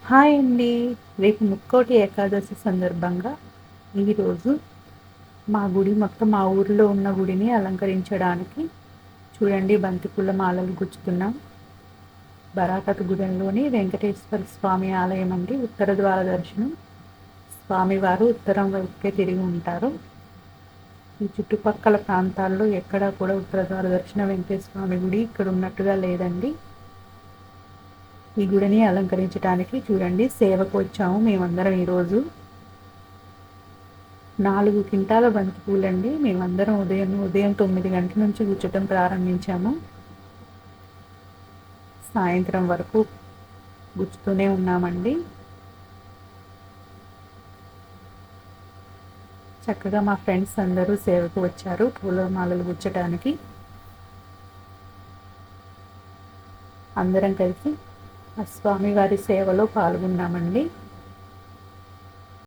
Hi అండి. రేపు ముక్కోటి ఏకాదశి సందర్భంగా ఈరోజు మా గుడి మొత్తం మా ఊరిలో ఉన్న గుడిని అలంకరించడానికి చూడండి బంతిపూల మాలలు గుచ్చుతున్నాం. బరాకత్ గుడెంలోని వెంకటేశ్వర స్వామి ఆలయం అండి. ఉత్తర ద్వార దర్శనం. స్వామివారు ఉత్తరం వైపుకే తిరిగి ఉంటారు. ఈ చుట్టుపక్కల ప్రాంతాల్లో ఎక్కడా కూడా ఉత్తర ద్వార దర్శన వెంకటేశ్వర స్వామి గుడి ఇక్కడ ఉన్నట్టుగా లేదండి. ఈ గుడిని అలంకరించడానికి చూడండి సేవకు వచ్చాము మేమందరం. ఈరోజు 4 క్వింటాల బంతి పూలండి. మేమందరం ఉదయం 9 గంటల నుంచి గుచ్చటం ప్రారంభించాము. సాయంత్రం వరకు గుచ్చుతూనే ఉన్నామండి. చక్కగా మా ఫ్రెండ్స్ అందరూ సేవకు వచ్చారు పూలమాలలు గుచ్చటానికి. అందరం కలిసి ఆ స్వామివారి సేవలో పాల్గొన్నామండి.